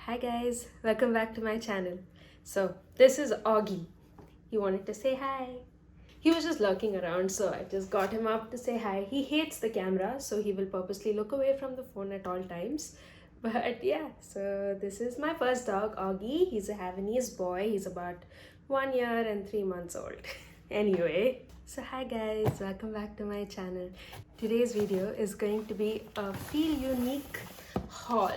Hi guys, welcome back to my channel. So this is Augie. He wanted to say hi. He was just lurking around, so I just got him up to say hi. He hates the camera, so he will purposely look away from the phone at all times. But yeah, so this is my first dog, Augie. He's a Havanese boy. He's about 1 year and 3 months old. Anyway, so hi guys, welcome back to my channel. Today's video is going to be a Feelunique haul.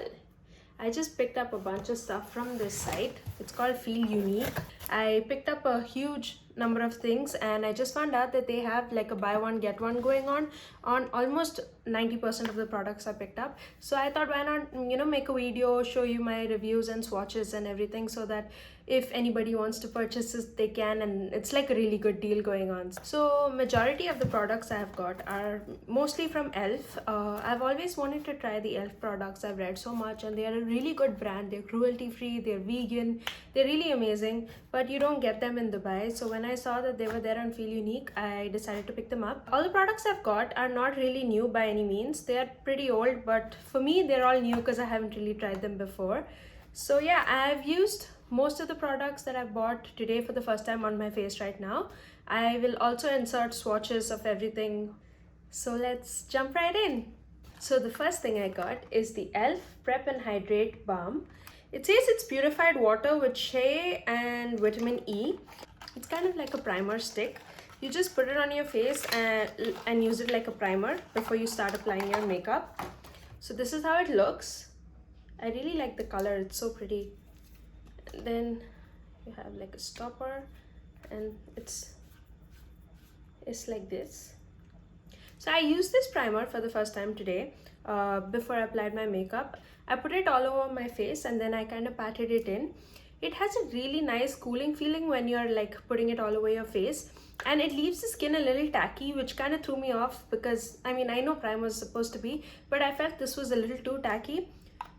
I just picked up a bunch of stuff from this site. It's called Feelunique. I picked up a huge number of things and I just found out that they have like a buy one get one going on almost 90% of the products I picked up. So I thought, why not make a video, show you my reviews and swatches and everything, so that if anybody wants to purchase this, they can, and it's like a really good deal going on. So majority of the products I have got are mostly from Elf. I've always wanted to try the Elf products. I've read so much and they are a really good brand. They're cruelty free, they're vegan, they're really amazing, but you don't get them in Dubai. So when I saw that they were there on Feelunique, I decided to pick them up. All the products I've got are not really new by any means. They are pretty old, but for me they're all new because I haven't really tried them before. So yeah, I've used most of the products that I've bought today for the first time on my face right now. I will also insert swatches of everything. So let's jump right in. So the first thing I got is the Elf Prep and Hydrate Balm. It says it's purified water with shea and vitamin E. It's kind of like a primer stick. You just put it on your face and use it like a primer before you start applying your makeup. So this is how it looks. I really like the color, it's so pretty. And then you have like a stopper and it's like this. So I used this primer for the first time today before I applied my makeup. I put it all over my face and then I kind of patted it in. It has a really nice cooling feeling when you're like putting it all over your face, and it leaves the skin a little tacky, which kind of threw me off because I know primer is supposed to be, but I felt this was a little too tacky.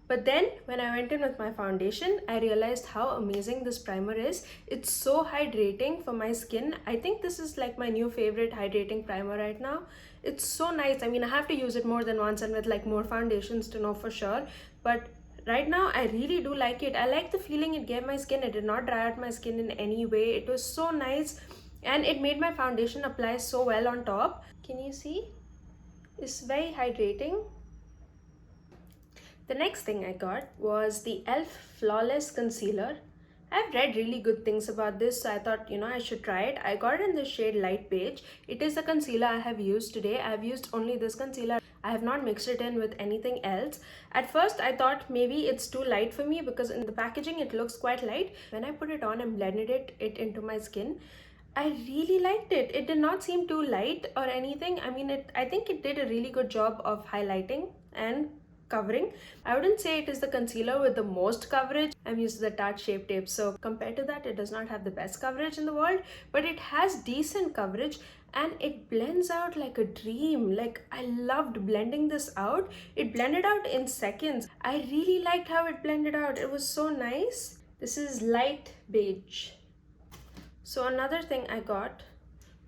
But then when I went in with my foundation, I realized how amazing this primer is. It's so hydrating for my skin. I think this is like my new favorite hydrating primer right now. It's so nice. I have to use it more than once and with like more foundations to know for sure. But right now I really do like it. I like the feeling it gave my skin. It did not dry out my skin in any way. It was so nice and it made my foundation apply so well on top. Can you see? It's very hydrating. The next thing I got was the Elf Flawless Concealer. I've read really good things about this, so I thought, I should try it. I got it in the shade Light Beige. It is the concealer I have used today. I've used only this concealer. I have not mixed it in with anything else. At first, I thought maybe it's too light for me because in the packaging, it looks quite light. When I put it on and blended it into my skin, I really liked it. It did not seem too light or anything. I think it did a really good job of highlighting and covering. I wouldn't say it is the concealer with the most coverage. I'm used to the Tarte Shape Tape, so compared to that, it does not have the best coverage in the world, but it has decent coverage and it blends out like a dream. Like, I loved blending this out. It blended out in seconds. I really liked how it blended out. It was so nice. This is Light Beige. So another thing I got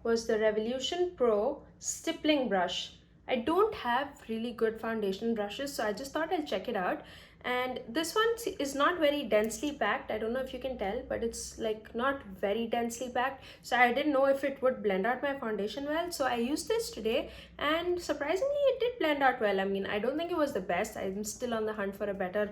was the Revolution Pro Stippling Brush. I don't have really good foundation brushes, so I just thought I'll check it out. And this one is not very densely packed. I don't know if you can tell, but it's like not very densely packed. So I didn't know if it would blend out my foundation well. So I used this today and surprisingly it did blend out well. I don't think it was the best. I'm still on the hunt for a better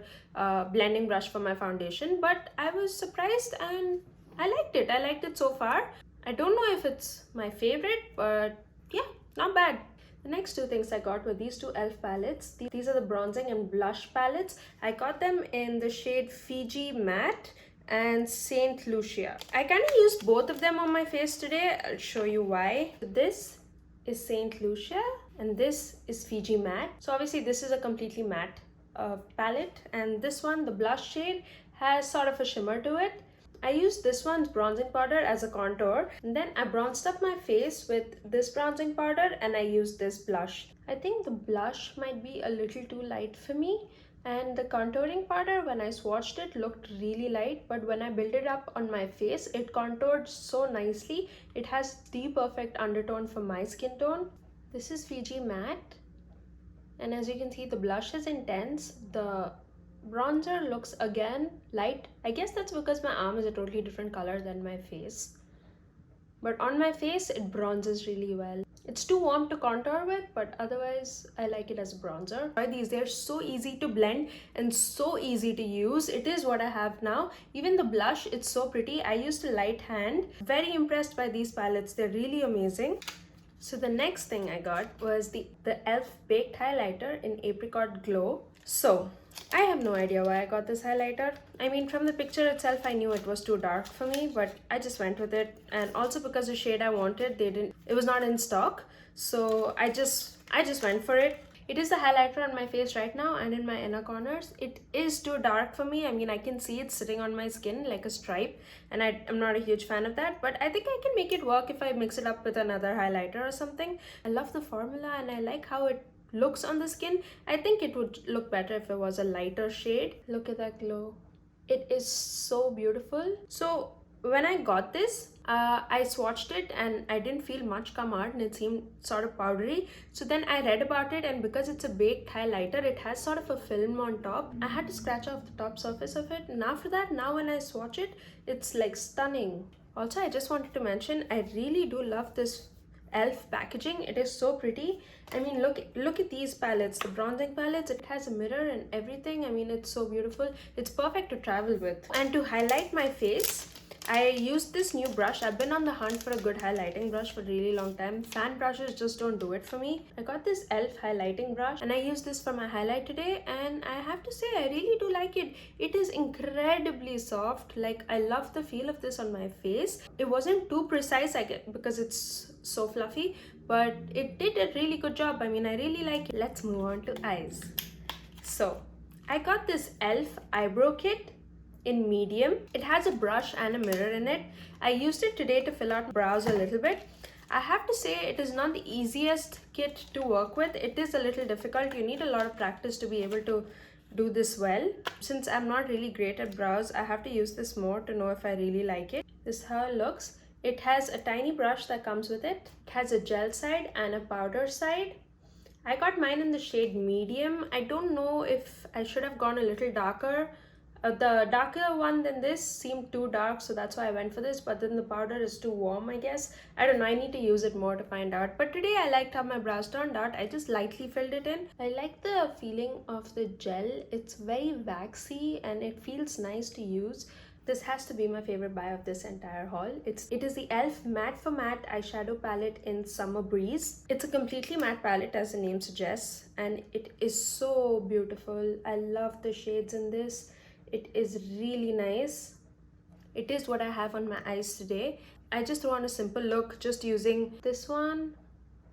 blending brush for my foundation, but I was surprised and I liked it. I liked it so far. I don't know if it's my favorite, but yeah, not bad. The next two things I got were these two Elf palettes. These are the bronzing and blush palettes. I got them in the shade Fiji Matte and Saint Lucia. I kind of used both of them on my face today. I'll show you why. This is Saint Lucia and this is Fiji Matte. So obviously this is a completely matte palette, and this one, the blush shade, has sort of a shimmer to it. I used this one's bronzing powder as a contour, and then I bronzed up my face with this bronzing powder and I used this blush. I think the blush might be a little too light for me, and the contouring powder, when I swatched it, looked really light, but when I built it up on my face, it contoured so nicely. It has the perfect undertone for my skin tone. This is Fiji Matte, and as you can see, the blush is intense. The bronzer looks again light. I guess that's because my arm is a totally different color than my face. But on my face, it bronzes really well. It's too warm to contour with, but otherwise I like it as a bronzer. They're so easy to blend and so easy to use. It is what I have now. Even the blush, it's so pretty. I used a light hand. Very impressed by these palettes. They're really amazing. So the next thing I got was the e.l.f. Baked Highlighter in Apricot Glow. So I have no idea why I got this highlighter. I mean, from the picture itself, I knew it was too dark for me, but I just went with it. And also because the shade I wanted, it was not in stock. So I just went for it. It is the highlighter on my face right now and in my inner corners. It is too dark for me. I mean, I can see it sitting on my skin like a stripe, and I'm not a huge fan of that, but I think I can make it work if I mix it up with another highlighter or something. I love the formula and I like how it looks on the skin. I think it would look better if it was a lighter shade. Look at that glow. It is so beautiful. So when I got this, I swatched it and I didn't feel much come out and it seemed sort of powdery. So then I read about it, and because it's a baked highlighter, it has sort of a film on top. I had to scratch off the top surface of it, and after that, now when I swatch it, it's like stunning. Also, I just wanted to mention, I really do love this e.l.f. packaging. It is so pretty. I mean, look at these palettes, the bronzing palettes. It has a mirror and everything. I mean, it's so beautiful. It's perfect to travel with. And to highlight my face, I used this new brush. I've been on the hunt for a good highlighting brush for a really long time. Fan brushes just don't do it for me. I got this e.l.f. highlighting brush and I used this for my highlight today, and I have to say I really do like it. It is incredibly soft. Like, I love the feel of this on my face. It wasn't too precise, I get, because it's so fluffy, but it did a really good job. I mean, I really like it. Let's move on to eyes. So I got this e.l.f. eyebrow kit in medium. It has a brush and a mirror in it. I used it today to fill out my brows a little bit. I have to say it is not the easiest kit to work with. It is a little difficult. You need a lot of practice to be able to do this well. Since I'm not really great at brows, I have to use this more to know if I really like it. This is how it looks. It has a tiny brush that comes with it. It has a gel side and a powder side. I got mine in the shade medium. I don't know if I should have gone a little darker. The darker one than this seemed too dark, so that's why I went for this, but then the powder is too warm, I guess. I don't know, I need to use it more to find out. But today I liked how my brows turned out. I just lightly filled it in. I like the feeling of the gel. It's very waxy and it feels nice to use. This has to be my favorite buy of this entire haul. It is the e.l.f. Matte for Matte eyeshadow palette in Summer Breeze. It's a completely matte palette, as the name suggests, and it is so beautiful. I love the shades in this. It is really nice. It is what I have on my eyes today. I just threw on a simple look just using this one,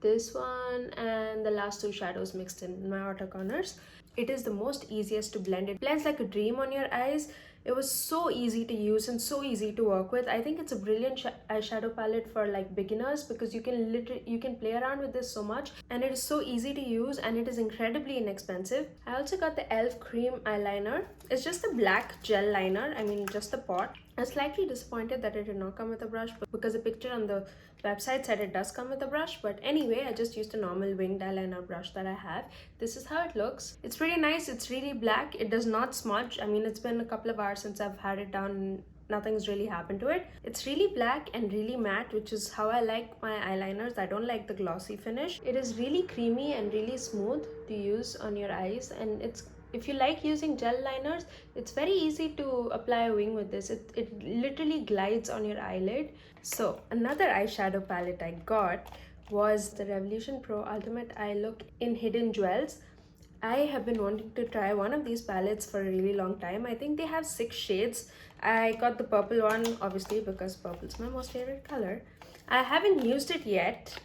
and the last two shadows mixed in my outer corners. It is the most easiest to blend. It blends like a dream on your eyes. It was so easy to use and so easy to work with. I think it's a brilliant eyeshadow palette for like beginners, because you can play around with this so much, and it is so easy to use, and it is incredibly inexpensive. I also got the e.l.f. cream eyeliner. It's just a black gel liner. I mean, just the pot. I was slightly disappointed that it did not come with a brush, because the picture on the website said it does come with a brush. But anyway, I just used a normal winged eyeliner brush that I have. This is how it looks. It's pretty nice. It's really black. It does not smudge. I mean, it's been a couple of hours since I've had it down and nothing's really happened to it. It's really black and really matte, which is how I like my eyeliners. I don't like the glossy finish. It is really creamy and really smooth to use on your eyes, and if you like using gel liners, it's very easy to apply a wing with this. It literally glides on your eyelid. So another eyeshadow palette I got was the Revolution Pro Ultimate Eye Look in Hidden Jewels. I have been wanting to try one of these palettes for a really long time. I think they have 6 shades. I got the purple one, obviously, because purple is my most favorite color. I haven't used it yet,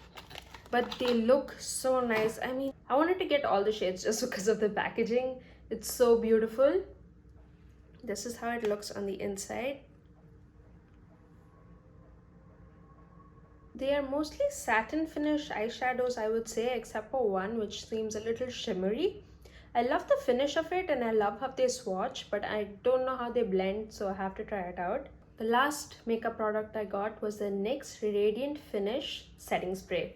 but they look so nice. I mean, I wanted to get all the shades just because of the packaging. It's so beautiful. This is how it looks on the inside. They are mostly satin finish eyeshadows, I would say, except for one which seems a little shimmery. I love the finish of it and I love how they swatch, but I don't know how they blend, so I have to try it out. The last makeup product I got was the NYX Radiant Finish Setting Spray.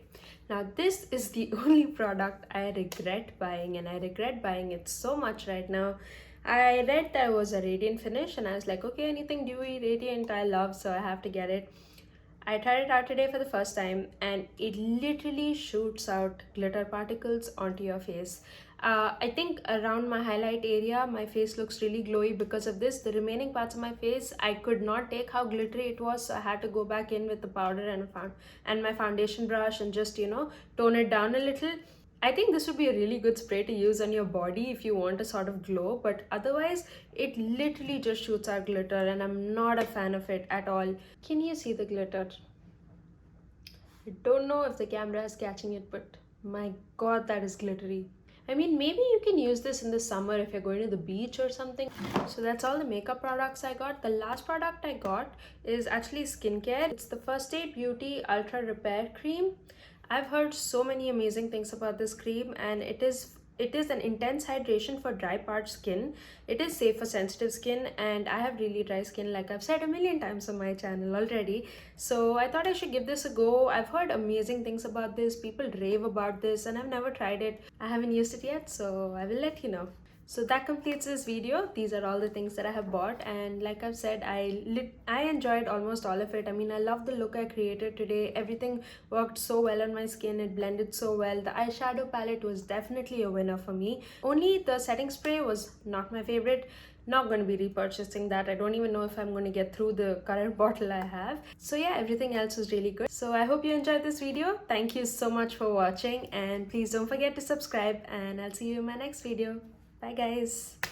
Now this is the only product I regret buying, and I regret buying it so much right now. I read there was a radiant finish and I was like, okay, anything dewy, radiant I love, so I have to get it. I tried it out today for the first time and it literally shoots out glitter particles onto your face. I think around my highlight area, my face looks really glowy because of this. The remaining parts of my face, I could not take how glittery it was, so I had to go back in with the powder and my foundation brush and just, tone it down a little. I think this would be a really good spray to use on your body if you want a sort of glow, but otherwise, it literally just shoots out glitter, and I'm not a fan of it at all. Can you see the glitter? I don't know if the camera is catching it, but my god, that is glittery. I mean, maybe you can use this in the summer if you're going to the beach or something. So that's all the makeup products I got. The last product I got is actually skincare. It's the First Aid Beauty Ultra Repair Cream. I've heard so many amazing things about this cream, and it is an intense hydration for dry parched skin. It is safe for sensitive skin, and I have really dry skin, like I've said a million times on my channel already. So I thought I should give this a go. I've heard amazing things about this. People rave about this, and I've never tried it. I haven't used it yet, so I will let you know. So that completes this video. These are all the things that I have bought, and like I've said, I enjoyed almost all of it. I mean, I love the look I created today. Everything worked so well on my skin. It blended so well. The eyeshadow palette was definitely a winner for me. Only the setting spray was not my favorite. Not going to be repurchasing that. I don't even know if I'm going to get through the current bottle I have. So yeah, everything else was really good. So I hope you enjoyed this video. Thank you so much for watching, and please don't forget to subscribe, and I'll see you in my next video. Bye guys.